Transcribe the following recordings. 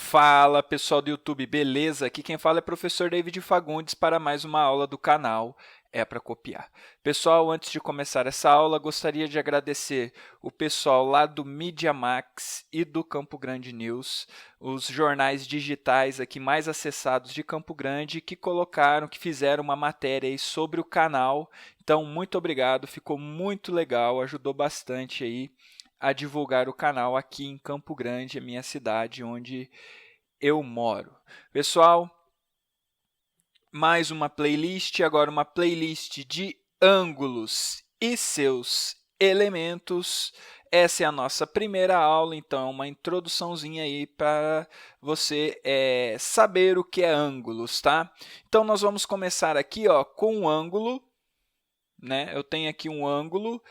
Fala, pessoal do YouTube, beleza? Aqui quem fala é o professor David Fagundes para mais uma aula do canal É para Copiar. Pessoal, antes de começar essa aula, gostaria de agradecer o pessoal lá do Media Max e do Campo Grande News, os jornais digitais aqui mais acessados de Campo Grande, que fizeram uma matéria aí sobre o canal. Então, muito obrigado, ficou muito legal, ajudou bastante aí a divulgar o canal aqui em Campo Grande, a minha cidade, onde eu moro. Pessoal, mais uma playlist, agora uma playlist de ângulos e seus elementos. Essa é a nossa primeira aula, então é uma introduçãozinha aí para você saber o que é ângulos, tá? Então, nós vamos começar aqui com um ângulo, né? Eu tenho aqui um ângulo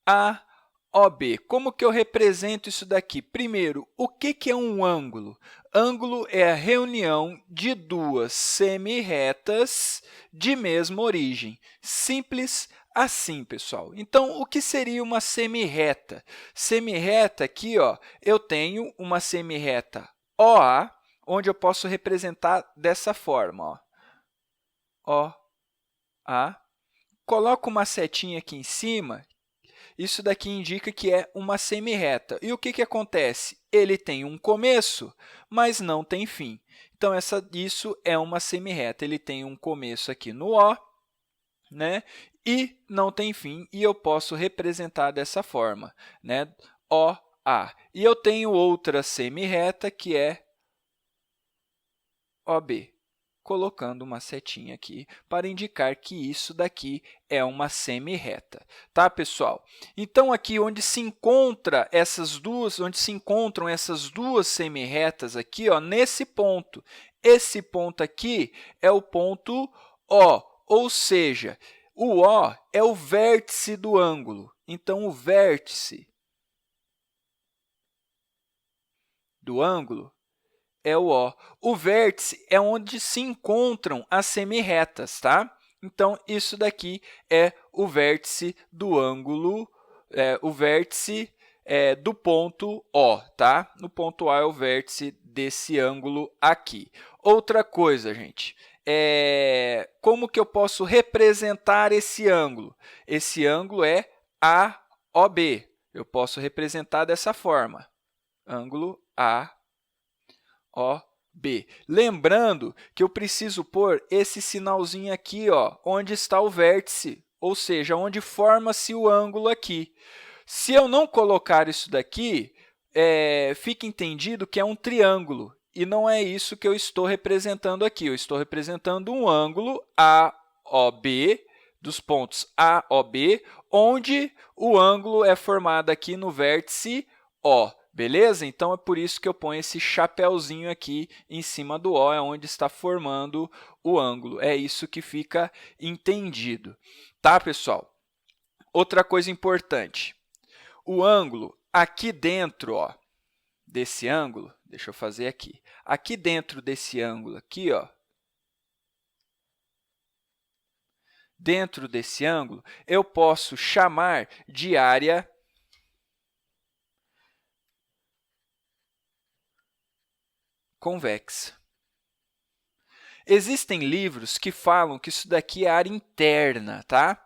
AOB. Como que eu represento isso daqui? Primeiro, o que é um ângulo? Ângulo é a reunião de duas semirretas de mesma origem. Simples assim, pessoal. Então, o que seria uma semirreta? Semirreta aqui, eu tenho uma semirreta OA, onde eu posso representar dessa forma. OA. Coloco uma setinha aqui em cima. Isso daqui indica que é uma semirreta. E o que acontece? Ele tem um começo, mas não tem fim. Então, isso é uma semirreta. Ele tem um começo aqui no O, né? E não tem fim, e eu posso representar dessa forma, né? OA. E eu tenho outra semirreta, que é OB, colocando uma setinha aqui para indicar que isso daqui é uma semirreta, tá, pessoal? Então, aqui onde se encontram essas duas semirretas aqui, nesse ponto. Esse ponto aqui é o ponto O, ou seja, o O é o vértice do ângulo. Então, o vértice do ângulo é o O. O vértice é onde se encontram as semirretas, tá? Então, isso daqui é o vértice do ângulo, o vértice do ponto O, tá? No ponto A é o vértice desse ângulo aqui. Outra coisa, gente, como que eu posso representar esse ângulo? Esse ângulo é AOB. Eu posso representar dessa forma, ângulo AOB. Lembrando que eu preciso pôr esse sinalzinho aqui, onde está o vértice, ou seja, onde forma-se o ângulo aqui. Se eu não colocar isso daqui, fica entendido que é um triângulo, e não é isso que eu estou representando aqui. Eu estou representando um ângulo AOB, dos pontos A, O, B, onde o ângulo é formado aqui no vértice O. Beleza? Então, é por isso que eu ponho esse chapéuzinho aqui em cima do O, é onde está formando o ângulo. É isso que fica entendido. Tá, pessoal? Outra coisa importante. O ângulo aqui dentro desse ângulo, deixa eu fazer aqui. Aqui dentro desse ângulo aqui, dentro desse ângulo, eu posso chamar de área convexa. Existem livros que falam que isso daqui é área interna, tá?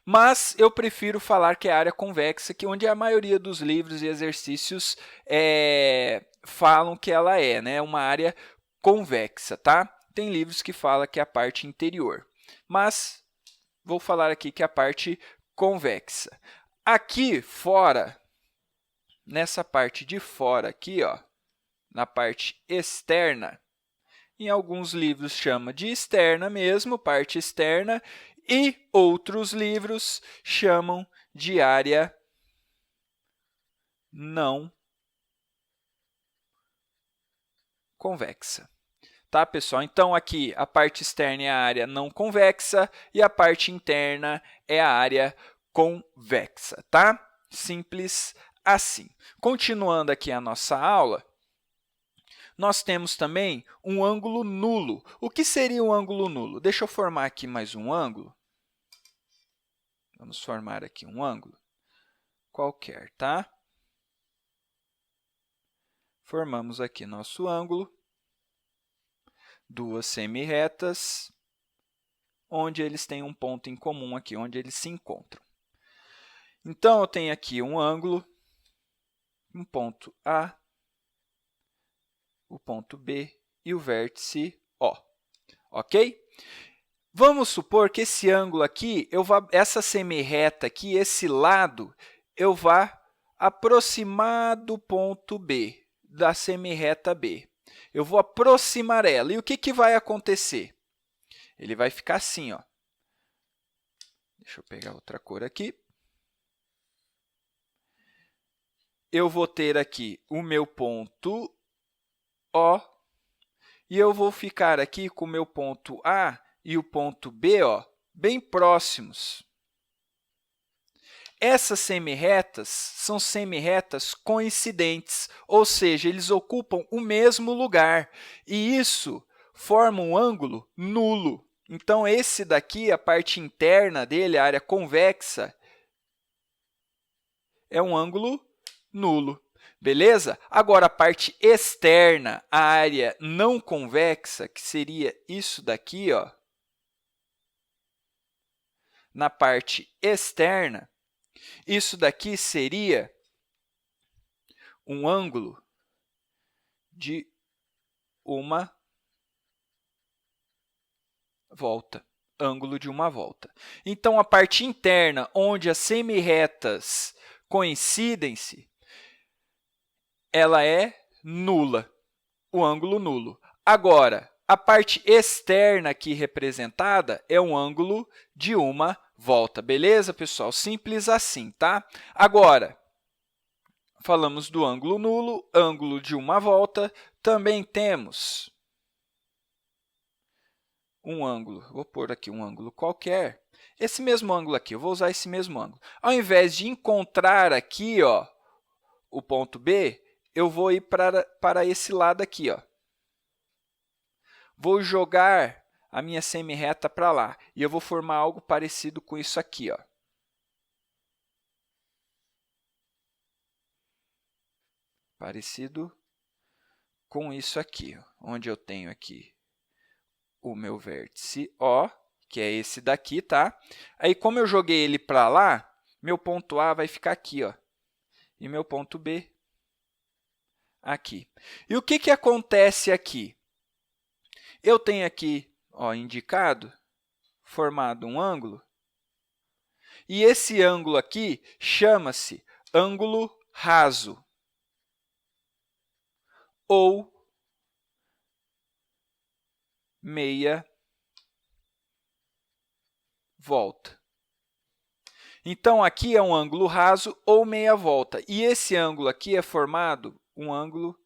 Mas eu prefiro falar que é área convexa, que onde a maioria dos livros e exercícios falam que ela é, né? Uma área convexa, tá? Tem livros que falam que é a parte interior, mas vou falar aqui que é a parte convexa. Aqui fora, nessa parte de fora aqui, na parte externa, em alguns livros chama de externa mesmo, parte externa, e outros livros chamam de área não convexa. Tá, pessoal? Então, aqui a parte externa é a área não convexa e a parte interna é a área convexa, tá? Simples assim. Continuando aqui a nossa aula, nós temos também um ângulo nulo. O que seria um ângulo nulo? Deixa eu formar aqui mais um ângulo. Vamos formar aqui um ângulo qualquer, tá? Formamos aqui nosso ângulo. duas semirretas, onde eles têm um ponto em comum aqui, onde eles se encontram. Então, eu tenho aqui um ângulo, um ponto A, o ponto B e o vértice O, ok? Vamos supor que esse ângulo aqui, essa semirreta aqui, esse lado, eu vá aproximar do ponto B, da semirreta B. Eu vou aproximar ela. E o que vai acontecer? Ele vai ficar assim, ó. Deixa eu pegar outra cor aqui. Eu vou ter aqui o meu ponto O, e eu vou ficar aqui com o meu ponto A e o ponto B, ó, bem próximos. Essas semirretas são semirretas coincidentes, ou seja, eles ocupam o mesmo lugar, e isso forma um ângulo nulo. Então, esse daqui, a parte interna dele, a área convexa, é um ângulo nulo. Beleza? Agora, a parte externa, a área não convexa, que seria isso daqui, ó, na parte externa, isso daqui seria um ângulo de uma volta. Ângulo de uma volta. Então, a parte interna, onde as semirretas coincidem-se, ela é nula, o ângulo nulo. Agora, a parte externa aqui representada é um ângulo de uma volta. Beleza, pessoal? Simples assim, tá? Agora, falamos do ângulo nulo, ângulo de uma volta. Também temos um ângulo. Vou pôr aqui um ângulo qualquer. Esse mesmo ângulo aqui, eu vou usar esse mesmo ângulo. Ao invés de encontrar aqui, ó, o ponto B, eu vou ir para esse lado aqui, ó. Vou jogar a minha semirreta para lá, e eu vou formar algo parecido com isso aqui, ó. Parecido com isso aqui, ó, onde eu tenho aqui o meu vértice O, que é esse daqui, tá? Aí, como eu joguei ele para lá, meu ponto A vai ficar aqui, ó, e meu ponto B aqui. E o que acontece aqui? Eu tenho aqui, ó, indicado, formado um ângulo, e esse ângulo aqui chama-se ângulo raso, ou meia volta. Então, aqui é um ângulo raso ou meia volta, e esse ângulo aqui é formado um ângulo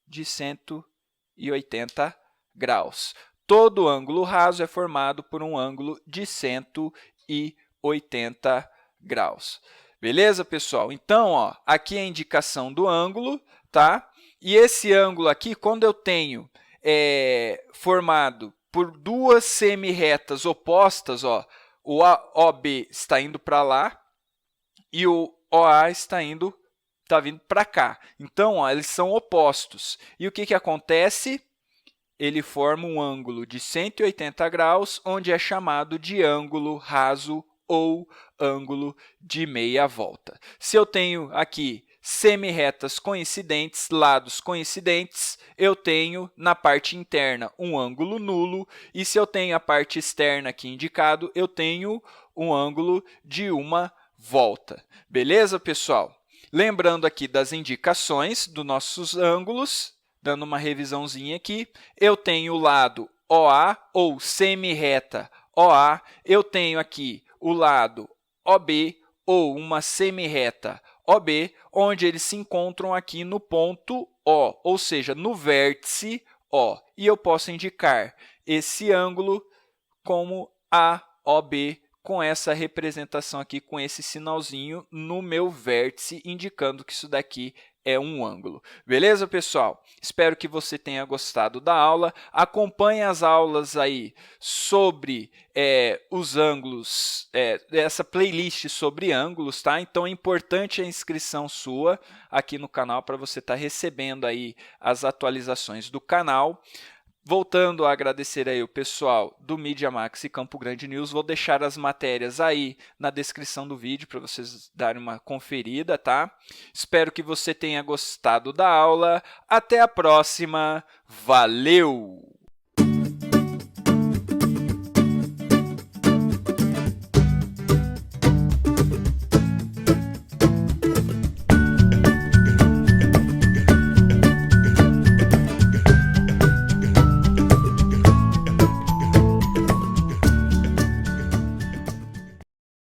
de 180 graus. Todo ângulo raso é formado por um ângulo de 180 graus. Beleza, pessoal? Então, ó, aqui é a indicação do ângulo, tá? E esse ângulo aqui, quando eu tenho formado por duas semirretas opostas, ó, o OB está indo para lá e o OA está vindo para cá. Então, ó, eles são opostos. E o que acontece? Ele forma um ângulo de 180 graus, onde é chamado de ângulo raso ou ângulo de meia volta. Se eu tenho aqui semirretas coincidentes, lados coincidentes, eu tenho na parte interna um ângulo nulo, e se eu tenho a parte externa aqui indicado, eu tenho um ângulo de uma volta. Beleza, pessoal? Lembrando aqui das indicações dos nossos ângulos, dando uma revisãozinha aqui, eu tenho o lado OA, ou semirreta OA, eu tenho aqui o lado OB, ou uma semirreta OB, onde eles se encontram aqui no ponto O, ou seja, no vértice O. E eu posso indicar esse ângulo como AOB, com essa representação aqui, com esse sinalzinho no meu vértice, indicando que isso daqui é um ângulo. Beleza, pessoal? Espero que você tenha gostado da aula. Acompanhe as aulas aí sobre os ângulos, essa playlist sobre ângulos, tá? Então, é importante a inscrição sua aqui no canal para você estar recebendo aí as atualizações do canal. Voltando a agradecer aí o pessoal do Media Max e Campo Grande News, vou deixar as matérias aí na descrição do vídeo para vocês darem uma conferida, tá? Espero que você tenha gostado da aula. Até a próxima. Valeu!